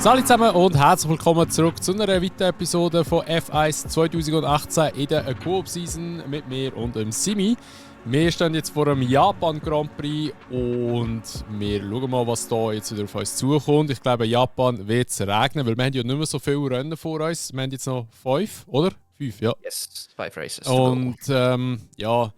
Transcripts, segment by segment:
Hallo zusammen und herzlich willkommen zurück zu einer weiteren Episode von F1 2018 in der Coop-Season mit mir und dem Simi. Wir stehen jetzt vor dem Japan Grand Prix und wir schauen mal, was da jetzt wieder auf uns zukommt. Ich glaube, Japan wird es regnen, weil wir haben ja nicht mehr so viele Rennen vor uns. Wir haben jetzt noch 5, oder? 5, ja. Yes, 5 races Und ja,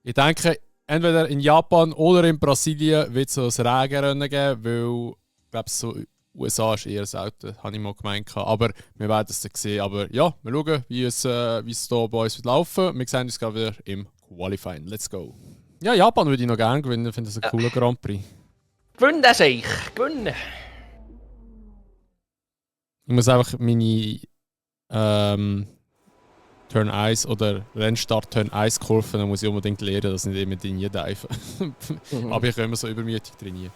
ich denke, entweder in Japan oder in Brasilien wird es so ein Regenrennen geben, weil ich glaube, so USA ist eher selten, habe ich mal gemeint. Aber wir werden es dann sehen. Aber ja, wir schauen, wie es hier bei uns wird laufen. Wir sehen uns gerade wieder im Qualifying. Let's go. Ja, Japan würde ich noch gerne gewinnen. Ich finde das ein cooler Grand Prix. Gewinnen, das ich. Gewinnen. Ich muss einfach meine Turn 1 oder Rennstart Turn 1 Kurven, dann muss ich unbedingt lernen, dass ich nicht immer trainieren darf. Aber ich kann immer so übermütig trainieren.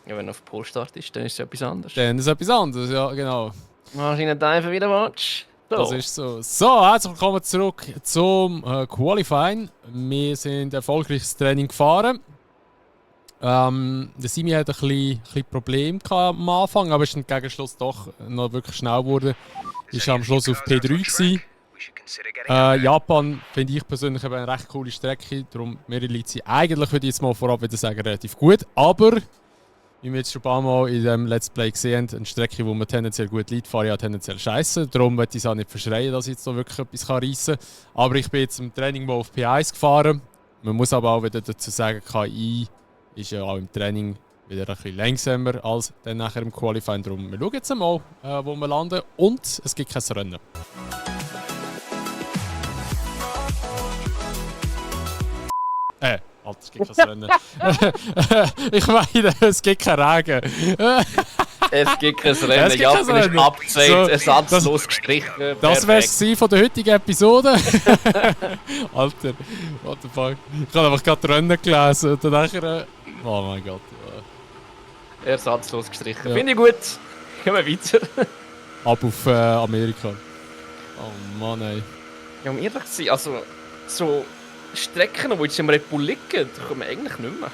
Ja, wenn du auf Polstart ist, dann ist es etwas anderes. Dann ist es etwas anderes, ja, genau. Wahrscheinlich einfach wieder Watch. So. Das ist so. So, herzlich willkommen zurück zum Qualifying. Wir sind erfolgreiches Training gefahren. Der Simi hat ein bisschen Probleme am Anfang, aber ist im Gegenschluss doch noch wirklich schnell geworden. Ist am Schluss auf P3 gewesen. Japan finde ich persönlich eine recht coole Strecke, darum mir liegt sie eigentlich, würde ich jetzt mal vorab wieder sagen, relativ gut. Aber wie wir jetzt schon ein paar Mal in diesem Let's Play gesehen haben, eine Strecke, wo man tendenziell gut liegt, fahre ich ja tendenziell scheiße. Darum möchte ich es auch nicht verschreien, dass ich jetzt noch wirklich etwas reissen kann. Aber ich bin jetzt im Training mal auf P1 gefahren. Man muss aber auch wieder dazu sagen, KI ist ja auch im Training wieder ein bisschen langsamer als dann nachher im Qualifying. Darum wir schauen jetzt mal, wo wir landen. Und es gibt kein Rennen. Alter, es gibt kein Rennen. Ich meine, es gibt kein Regen. Es gibt kein Rennen. Japan ist abgesagt, so, ersatzlos gestrichen. Das wäre es von der heutigen Episode. Alter, what the fuck. Ich habe einfach gerade Rennen gelesen und dann nachher... Oh mein Gott. Ersatzlos gestrichen. Ja. Finde ich gut. Gehen wir weiter. Ab auf Amerika. Oh Mann, ey. Ja, um ehrlich zu sein, also so Strecken, die jetzt im Red Bull liegen, da kommen wir eigentlich nicht mehr.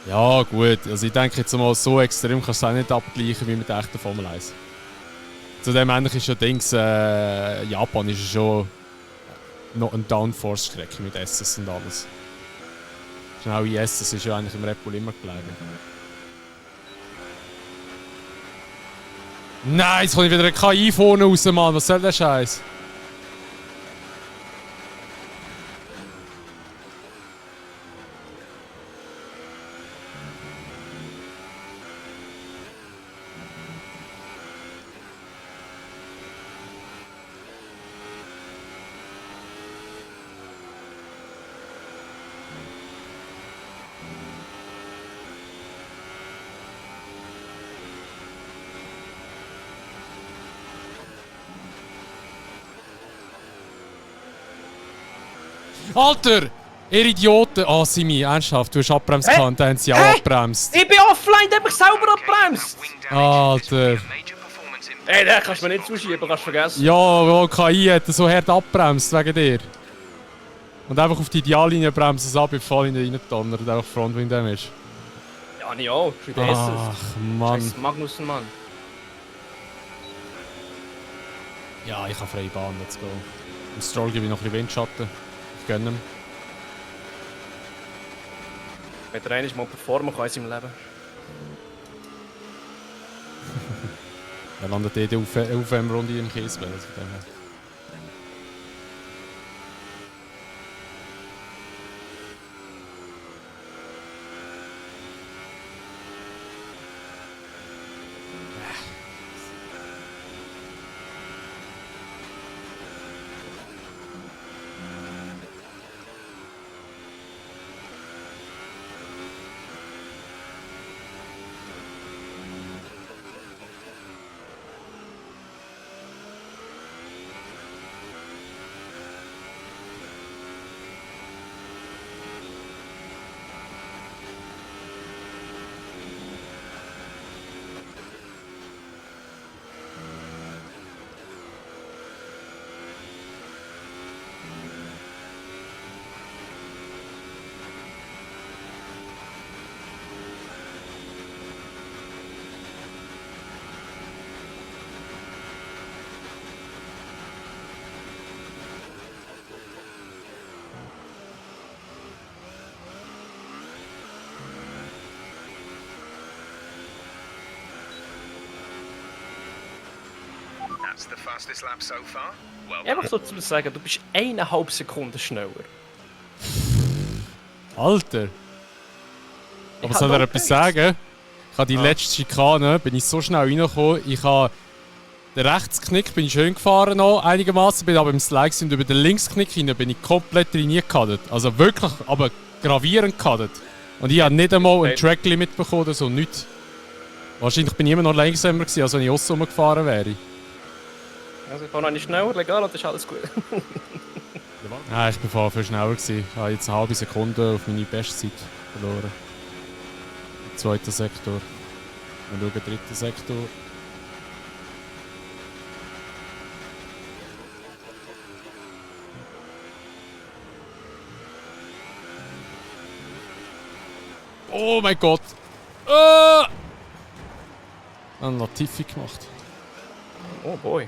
Ja, gut. Also ich denke jetzt mal, so extrem kannst du es auch nicht abgleichen wie mit der echten Formel 1. Zudem ähnlich ist ja Dings, Japan ist ja schon noch eine Downforce-Strecke mit SS und alles. Genau wie SS ist ja eigentlich im Red Bull immer geblieben. Nein, jetzt kommt wieder eine KI vorne raus, Mann. Was soll der Scheiß? Alter! Ihr Idioten! Ah, Simi, ernsthaft, du hast abbremst und dann haben sie auch abbremst. Ich bin offline, der hat mich selber abbremst! Alter! Ey, den kannst du mir nicht zuschieben, kannst du vergessen. Ja, weil KI hat so hart abbremst wegen dir. Und einfach auf die Ideallinie bremst es ab, ich fall in den rein und einfach Frontwing Damage. Ja, nicht auch. Für den Ach, Mann. Scheiß Magnussen, Mann. Ja, ich habe freie Bahn, let's go. Im Stroll gebe ich noch ein bisschen Windschatten. Ich gönne ihm. Wenn der einmal performen kann in seinem Leben. Er landet jede Runde im Kiesberg. Also Einfach so zu sagen, du bist 1,5 Sekunden schneller. Alter! Aber Ich soll hab er no etwas pace. sagen? Ich habe die letzte Schikane, bin ich so schnell reingekommen, ich habe den Rechtsknick bin ich schön gefahren noch, einigermaßen, bin aber im Slide und über den Linksknick hinein bin ich komplett reingekadert. Also wirklich, aber gravierend gekadert. Und ich habe nicht einmal ein Track-Limit bekommen oder so, nichts. Wahrscheinlich bin ich immer noch langsamer gewesen, als wenn ich aussen rumgefahren wäre. Also ich fahre noch nicht schneller, legal, und das ist alles gut. Nein, ich bin vorher viel schneller gewesen. Ich habe jetzt eine halbe Sekunde auf meine Bestzeit verloren. Im zweiten Sektor. Wir schauen, dritten Sektor. Oh mein Gott! Einen Latifi gemacht. Oh boy.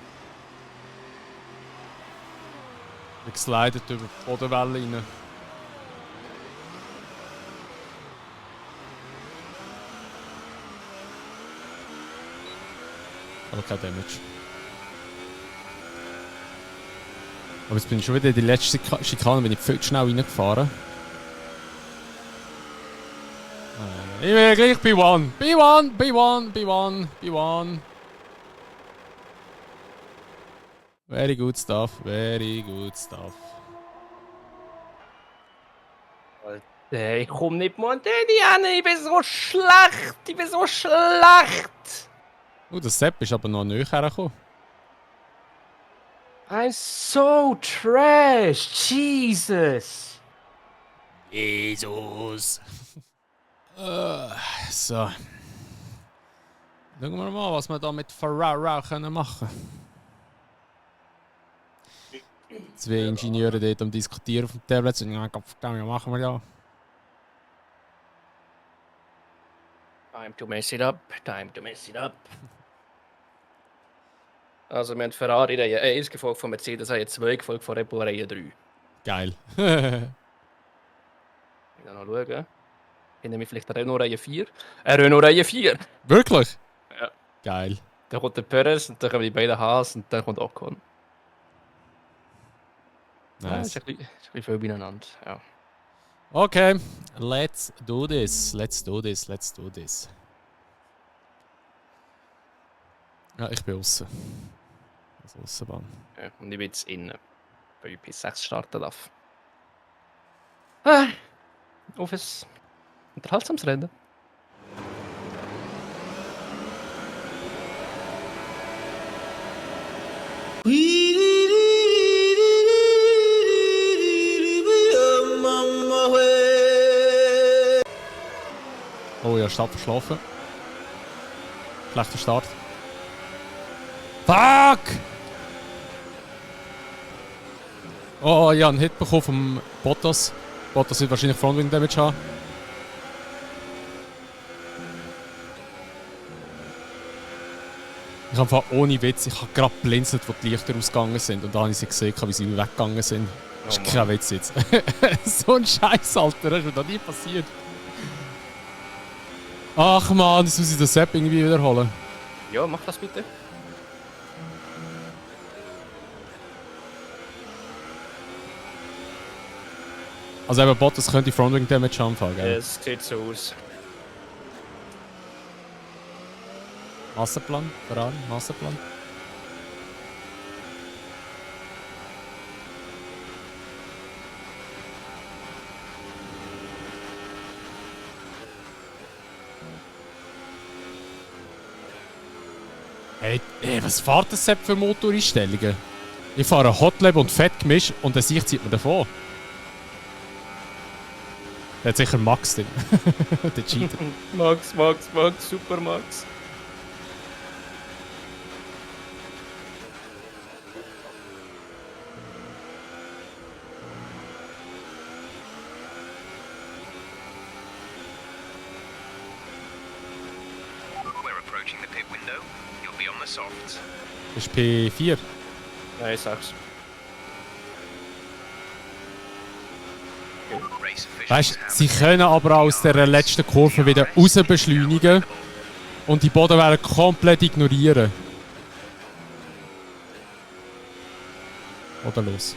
Ich geslidet über die Bodenwelle rein. Aber kein Damage. Aber jetzt bin ich schon wieder in die letzte Schikane, bin ich viel zu schnell reingefahren. Ich will gleich B1. B1, B1, B1, B1. Very good stuff, very good stuff. Alter, ich komm nicht mal an die hin, ich bin so schlecht, ich bin so schlecht. Der Sepp ist aber noch näher hergekommen. I'm so trash, Jesus. Jesus. So. Schauen wir mal, was wir da mit Ferrara machen können. Zwei Ingenieure dort am Diskutieren auf dem Tablet sind. Ja, verdammt, machen wir ja. Time to mess it up, time to mess it up. Also wir haben Ferrari Reihe 1 gefolgt von Mercedes Reihe 2 gefolgt von Red Bull Reihe 3. Geil. Ich kann noch schauen. Hinter mir vielleicht Renault Reihe 4. Renault Reihe 4! Wirklich? Ja. Geil. Dann kommt der Perez und dann kommen die beiden Haas und dann kommt Ocon. Ja, Nice. ist ein bisschen viel beieinander. Ja. Okay, let's do this. Let's do this. Let's do this. Ja, ich bin außen. Also Aussenbahn. Ja, und ich bin jetzt innen, weil ich bis 6 starten darf. Auf ein unterhaltsames Rennen. Oh ja, Start verschlafen. Schlechter Start. Fuck! Oh, ich habe einen Hit bekommen vom Bottas. Bottas wird wahrscheinlich Frontwing Damage haben. Ich habe einfach ohne Witz, ich habe gerade blinzelt, wo die Lichter ausgegangen sind. Und da habe ich sie gesehen, wie sie weggegangen sind. Das ist kein Witz jetzt. So ein Scheiß, Alter, das ist mir noch nie passiert. Ach man, das muss ich den Sepp irgendwie wiederholen. Ja, mach das bitte. Also eben Bottas könnte Frontwing Damage anfangen, gell? Es sieht so aus. Masterplan, Ferrari, Masterplan. Hey, was fährt das Sepp für Motoreinstellungen? Ich fahre Hotlab und Fett gemischt und der Sicht zieht mir davon. Der hat sicher Max drin. Der cheatet. Max, super Max. Das ist P4. Nein, sag's. Weißt, sie können aber aus der letzten Kurve wieder raus beschleunigen und die Bodenwelle komplett ignorieren. Oder los.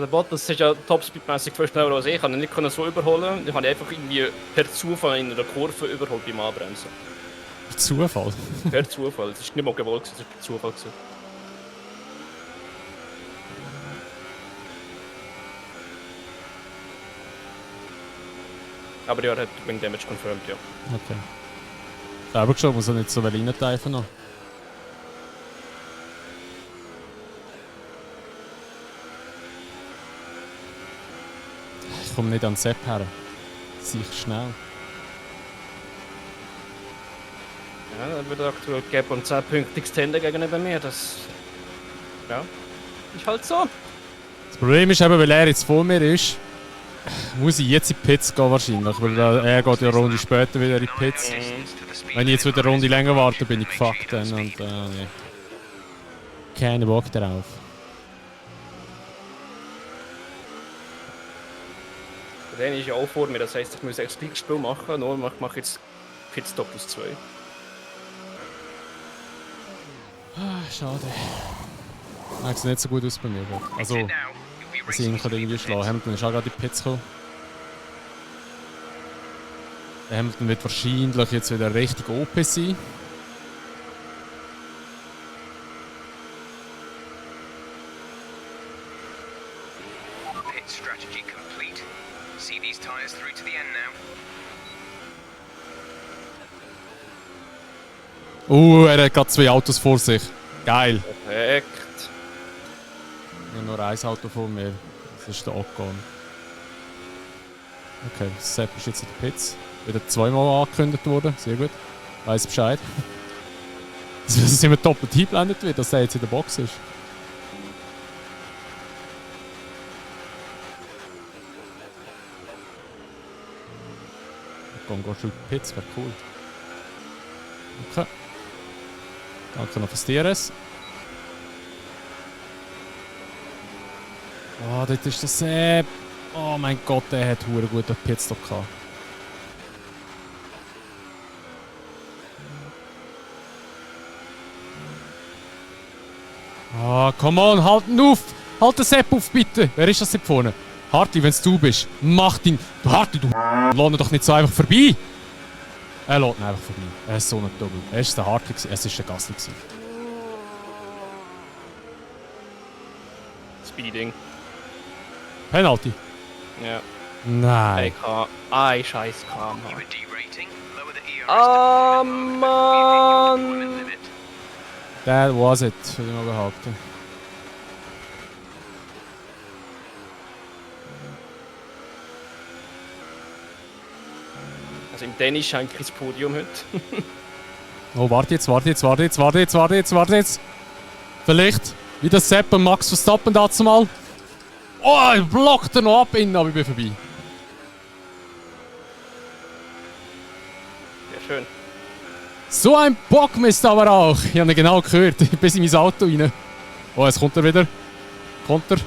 Der Bottas ist ja topspeedmäßig viel schneller als ich. Ich konnte ihn nicht so überholen. Ich habe ihn einfach irgendwie per Zufall in einer Kurve überholt beim Anbremsen. Zufall. Per Zufall. Das war nicht mal gewollt, das war per Zufall. Aber ja, er hat Wing Damage confirmed, ja. Okay. Selber schon, muss er nicht so reinteifen noch. Ich komme nicht an den Sepp her. Sieh schnell. Ja, dann wird aktuell Gap und 10 Punkte extenden gegenüber mir. Das. Ja. Ist halt so. Das Problem ist eben, weil er jetzt vor mir ist, muss ich jetzt in die Pits gehen wahrscheinlich. Weil er geht ja eine Runde später wieder in die Pits. Wenn ich jetzt wieder eine Runde länger warte, bin ich gefuckt dann und nee. Keine Bock darauf. Der ist ja auch vor mir, das heisst, ich muss echt das Spiel machen, nur ich mache jetzt Pitstop plus 2. Schade. Sieht nicht so gut aus bei mir. Also, dass ich ihn irgendwie schlagen. Hamilton ist auch gerade in die Pits gekommen. Der Hamilton wird wahrscheinlich jetzt wieder richtig OP sein. Er hat gerade 2 Autos vor sich. Geil. Perfekt. Ich habe nur ein Auto vor mir. Das ist der Ocon. Okay, Sepp ist jetzt in den Pits. Wieder 2-mal angekündigt worden. Sehr gut. Weiss Bescheid. Dass es immer doppelt eingeblendet wird, dass er jetzt in der Box ist. Ocon, gehst du in die Pits? Wäre cool. Okay. Danke noch fürs DRS. Oh, dort ist der Sepp. Oh mein Gott, der hat einen guten Pitstop gehabt. Ah, come on, halt ihn auf! Halt den Sepp auf, bitte! Wer ist das da vorne? Hartli, wenn es du bist, mach ihn! Du Hartli, du lass ihn doch nicht so einfach vorbei! Er lässt ihn einfach vorbei. Er ist so ein Double. Er ist der Hartli, es ist der Gasly. Speeding. Penalty? Ja. Nein. Ein scheiß Kram. Ah, Mann! That was it, würde ich mal behaupten. Also im Tennis scheint kein Podium heute. Oh, warte jetzt. Vielleicht wie der Sepp und Max Verstappen dazu mal. Oh, ich blockt er noch ab innen, aber ich bin vorbei. Ja, schön. So ein Bockmist aber auch. Ich habe ihn genau gehört, bis in mein Auto rein. Oh, jetzt kommt er wieder. Kommt er.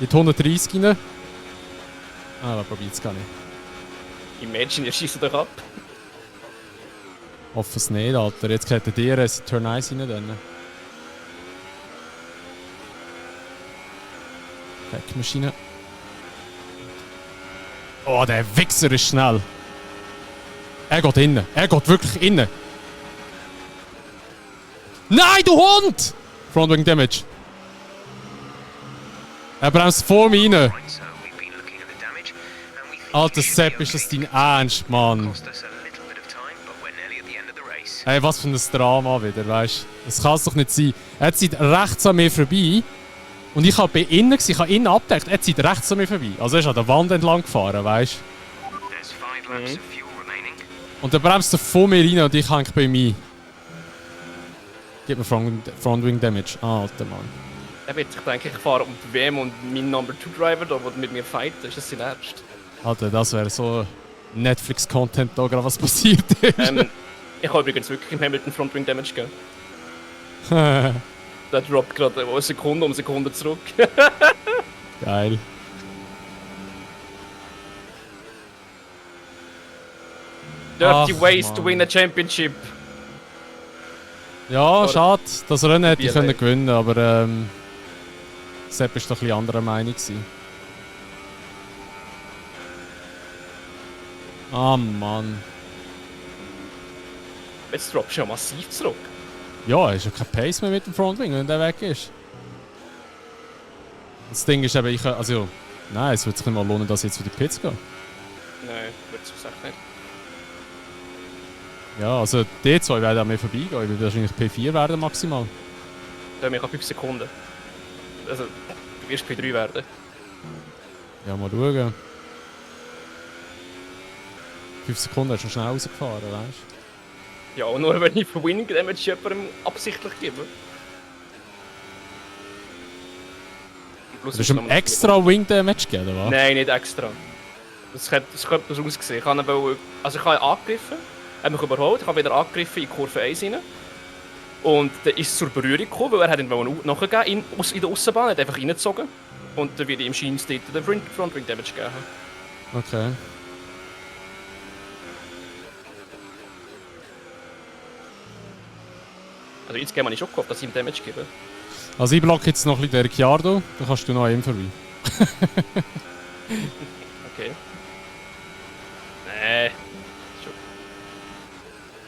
In die 130 rein. Ah, aber probiert es gar nicht. Imagine, ihr schießt doch ab. Hoffe es nicht, Alter. Jetzt geht der DRS in Turn 1 rein. Dann. Backmaschine. Oh, der Wichser ist schnell. Er geht innen. Er geht wirklich innen. Nein, du Hund! Frontwing Damage. Er bremst vor mir rein. Alter Sepp, ist das dein Ernst, Mann? Ey, was für ein Drama wieder, weißt du? Das kann es doch nicht sein. Er zieht rechts an mir vorbei. Und ich war bei innen, ich habe innen abgedeckt. Er zieht rechts an mir vorbei. Also er ist an der Wand entlang gefahren, weißt du? Und dann bremst er vor mir rein und ich hänge bei mir. Gib mir Frontwing Damage. Alter Mann. Er wird sich denken, ich fahre um die WM und mein Number 2 Driver, der mit mir fight, ist das sein Ernst? Alter, das wäre so Netflix-Content da gerade was passiert ist. Ich habe übrigens wirklich im Hamilton Frontwing Damage gegeben. Der droppt gerade eine Sekunde um Sekunde zurück. Geil. Dirty Ach, ways Mann. to win a championship. Ja, schade. Das Rennen hätte ich BLA. können gewinnen, aber Sepp war doch ein bisschen anderer Meinung gewesen. Ah, Mann. Jetzt droppst du ja massiv zurück. Ja, er ist ja kein Pace mehr mit dem Frontwing, wenn der weg ist. Das Ding ist eben, nein, es wird sich nicht mal lohnen, dass ich jetzt für die Pits gehe. Nein, würde ich gesagt nicht. Ja, also die zwei werden an mir vorbeigehen. Ich will wahrscheinlich P4 werden maximal. Da haben wir 5 Sekunden. Also, du wirst P3 werden. Ja, mal schauen. 5 Sekunden hast du schon schnell rausgefahren, weißt du? Ja, und nur wenn ich für Winning Damage jemandem absichtlich gebe. Plus Du hast ihm extra Wing Damage gegeben, oder was? Nein, nicht extra. Das könnte so ausgesehen. Ich habe ihn angegriffen, habe mich überholt, ich habe wieder angegriffen in Kurve 1 rein. Und dann ist es zur Berührung gekommen, weil er hat ihn nachgegeben in der Aussenbahn, hat einfach reingezogen. Und dann wird ihm Scheins dort den Frontwing Damage gegeben. Okay. Also jetzt habe ich schon gehofft, dass ich ihm Damage gebe. Also ich blocke jetzt noch ein bisschen den Ricciardo, dann kannst du noch an ihm vorbei. Okay. Nee.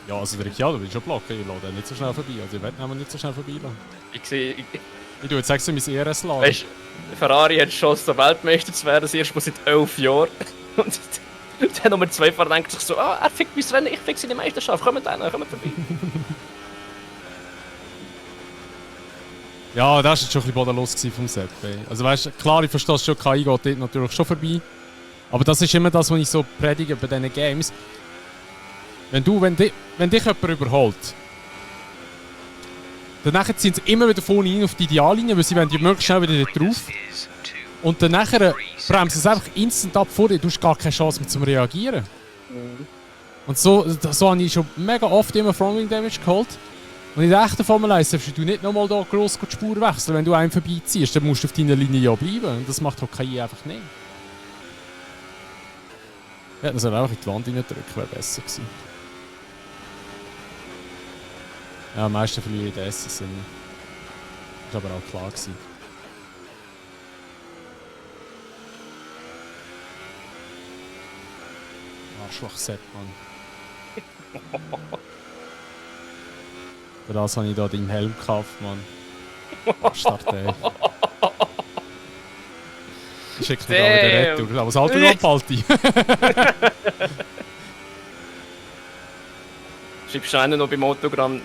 Ja, also der Ricciardo will schon blocken, ich lasse den nicht so schnell vorbei. Also ich werde ihn nicht so schnell vorbei lassen. Ich sehe... Ich tue jetzt extra mein ERS laden. Weißt du, Ferrari hat die Chance, der Weltmeister zu werden, das erste Mal seit 11 Jahren. Und der Nummer 2 Fahrer denkt sich so, er fickt mein Rennen, ich fick seine Meisterschaft, kommt vorbei. Ja, das war jetzt schon ein bisschen bodenlos vom Sepp. Ey. Also weißt du, klar, ich verstehe es schon, KI geht dort natürlich schon vorbei. Aber das ist immer das, was ich so predige bei diesen Games. Wenn dich jemand überholt, dann sind sie immer wieder vorne rein auf die Ideallinie, weil sie wollen ja möglichst schnell wieder dort drauf. Und dann nachher bremsen sie einfach instant ab vor dir, du hast gar keine Chance mehr zum Reagieren. Und so habe ich schon mega oft immer Frontwing Damage geholt. Und in der echten Formel 1 darfst du nicht nochmal da gross die Spur wechseln, wenn du einen vorbeiziehst, dann musst du auf deiner Linie ja bleiben. Und das macht KI einfach nicht. Ja, das einfach in die Wand reindrücken, wäre besser gewesen. Ja, am meisten verliere ich den Essen. Das war aber auch klar gewesen. Arschloch Sepp, Mann. Für das habe ich da deinen Helm gekauft, Mann. Start, ey. Ich schicke dir da wieder Retour. Aber was halt noch Palti? Schreibst du einen noch beim Autogramm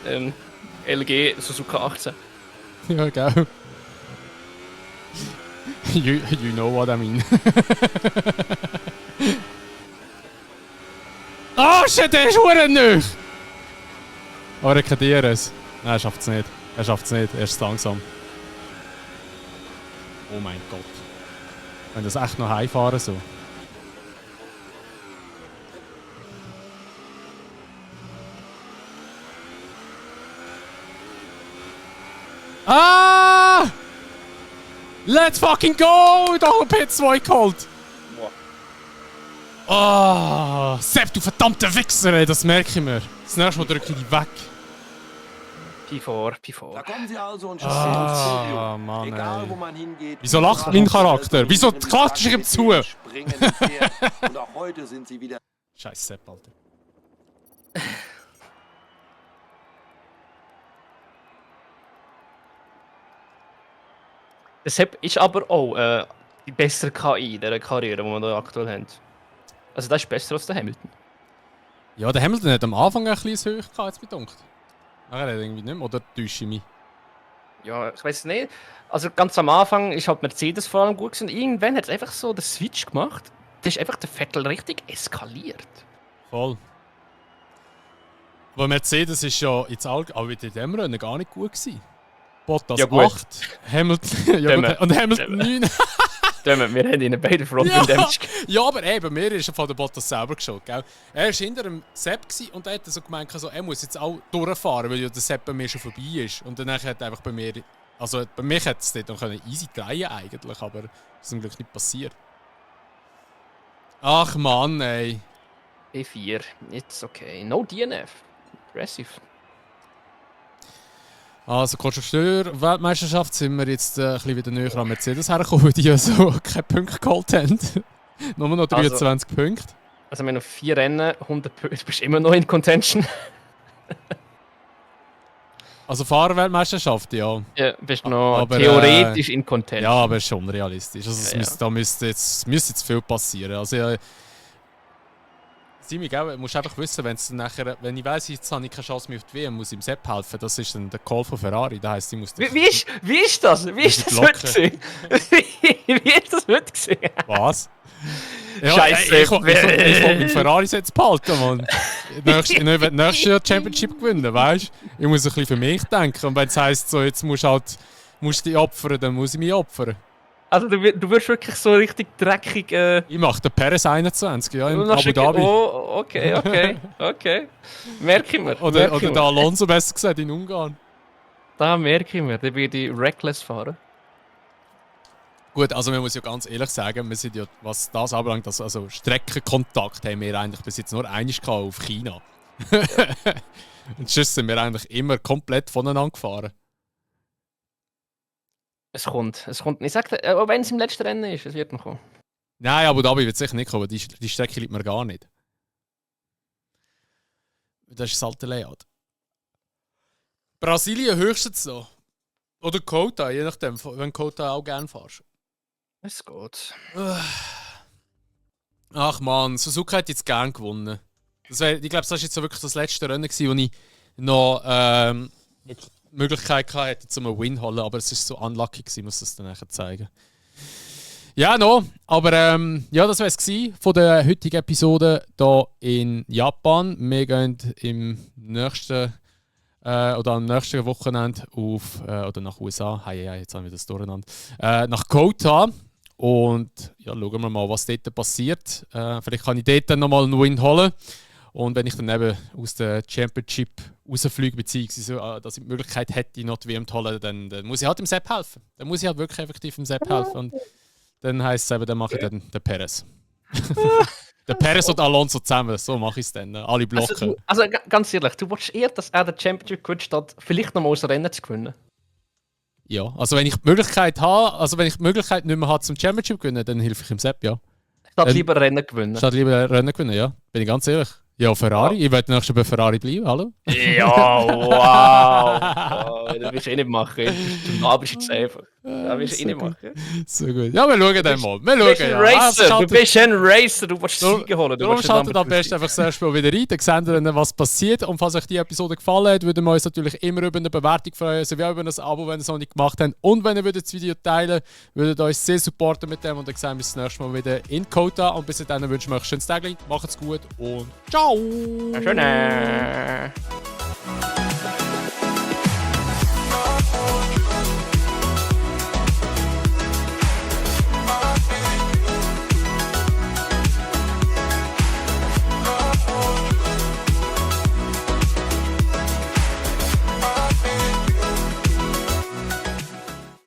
LG Suzuka 18? Ja, gell. You know what I mean. Ah, shit, der ist verdammt nicht! Aber er kann es. Nein, er schafft es nicht. Er ist langsam. Oh mein Gott. Wenn das echt noch heimfahren so. Ah! Let's fucking go! Da haben wir P2 geholt! Ah! Sepp, du verdammter Wichser, ey, das merke ich mir. Das nächste Mal drücke ich dich weg. P4. Da kommen sie also und schießen ins Podium. Mann, Egal, ey. wo man hingeht. Wieso lacht mein Charakter? Wieso klatscht ich ihm zu? Springen ins Pferd. Und auch heute sind sie wieder. Scheiß Sepp, Alter. Deshalb ist aber auch die bessere KI in dieser Karriere, die wir da aktuell haben. Also das ist besser als der Hamilton. Ja, der Hamilton hat am Anfang ein bisschen hoch gehabt, jetzt bedunkt. Nachher hat er irgendwie nicht mehr, oder täusche ich mich? Ja, ich weiß nicht. Also ganz am Anfang ist halt Mercedes vor allem gut gewesen. Irgendwann hat es einfach so den Switch gemacht. Da ist einfach der Vettel richtig eskaliert. Voll. Weil Mercedes ist ja jetzt auch in diesem Rennen gar nicht gut gewesen. Bottas Ja, gut. 8, Hamilton, ja, gut, und Hamilton 9. Wir haben ihnen beide Frontwing Ja, Damage. ja, aber eben, mir ist er von der Bottas selber geschaut, gell? Er war hinter dem Sepp und er hat so gemeint, so, er muss jetzt auch durchfahren, weil ja der Sepp bei mir schon vorbei ist. Und dann hat er einfach bei mir, also bei mir hätte es dort noch easy drehen eigentlich, aber das ist zum Glück nicht passiert. Ach Mann, ey. P4, it's okay. No DNF. Impressive. Also Konstrukteur-Weltmeisterschaft sind wir jetzt ein bisschen wieder näher an Mercedes hergekommen, weil die ja so keine Punkte geholt haben. Nur noch 23 Punkte. Also wir haben noch 4 Rennen, 100 Punkte. Du bist immer noch in Contention. Also Fahrerweltmeisterschaft, ja. Ja, bist noch Aber, theoretisch in Contention. Ja, aber schon realistisch. Also Ja, da müsste jetzt viel passieren. Also Simi, du musst einfach wissen, wenn ich weiss, jetzt habe ich keine Chance mehr auf die WM, muss ich im Sepp helfen. Das ist dann der Call von Ferrari. Das heisst, ich muss Wie ist das? Wie ist das heute gewesen? Wie ist das heute gewesen? Was? Ja, Scheiße. Ich will mit Ferrari jetzt behalten, Mann. Ich will nächstes Jahr die Championship gewinnen, weißt du? Ich muss ein bisschen für mich denken. Und wenn es heisst, so, jetzt musst du dich opfern, dann muss ich mich opfern. Also du wirst wirklich so richtig dreckig... Ich mache den Perez 21, ja, in Abu Dhabi. Oh, okay. Merke ich mir. Oder der Alonso, besser gesagt, in Ungarn. Da merke ich mir, da werde ich reckless fahren. Gut, also man muss ja ganz ehrlich sagen, wir sind ja, was das anbelangt, also Streckenkontakt haben wir eigentlich bis jetzt nur einmal auf China. Und sonst sind wir eigentlich immer komplett voneinander gefahren. Es kommt. Ich sag dir, auch wenn es im letzten Rennen ist, es wird noch kommen. Nein, Abu Dhabi wird sicher nicht kommen, die Strecke liegt mir gar nicht. Das ist das alte Layout. Brasilien höchstens noch. Oder Kota, je nachdem, wenn Kota auch gerne fährst. Es geht. Ach man, Suzuka hat jetzt gern gewonnen. Ich glaube, das war jetzt so wirklich das letzte Rennen, wo ich noch die Möglichkeit hatte, zum einen Win zu holen, aber es war so unlucky, ich muss das dann nachher zeigen. Ja, no, aber ja, das war es von der heutigen Episode hier in Japan. Wir gehen im nächsten oder am nächsten Wochenende oder nach USA. Hey, jetzt haben wir das durcheinander. Nach Kota. Und ja, schauen wir mal, was dort passiert. Vielleicht kann ich dort dann nochmal einen Win holen. Und wenn ich dann eben aus der Championship rausfliege, beziehungsweise dass ich die Möglichkeit hätte, noch die WM zu holen, dann muss ich halt dem Sepp helfen. Dann muss ich halt wirklich effektiv dem Sepp helfen. Und dann heisst es eben, dann mache ich dann den Perez. Der Perez und Alonso zusammen, so mache ich es dann. Alle blocken. Also ganz ehrlich, du willst eher, dass er den Championship gewinnt, statt vielleicht nochmal das Rennen zu gewinnen? Ja, also wenn ich die Möglichkeit nicht mehr habe zum Championship zu gewinnen, dann helfe ich ihm Sepp, ja. Statt lieber Rennen gewinnen. Statt lieber Rennen gewinnen, ja. Bin ich ganz ehrlich. Ja, Ferrari. Ja. Ich werde nächstes bei Ferrari bleiben, hallo? Ja, wow. Das willst du eh nicht machen. Du bist jetzt einfach. Das willst du eh nicht machen. So gut. Ja, wir schauen dann mal. Du bist ein Racer, du willst Siege holen. Darum schaltet am besten einfach das erste Mal wieder rein, dann seht ihr dann, was passiert. Und falls euch die Episode gefallen hat, würden wir uns natürlich immer über eine Bewertung freuen, sowie auch über ein Abo, wenn ihr es noch nicht gemacht habt. Und wenn ihr das Video teilen würdet, ihr uns sehr supporten mit dem. Und dann sehen wir uns das nächste Mal wieder in Kota. Und bis dahin wünschen wir euch ein schönes Tag. Macht's gut und ciao! Schön.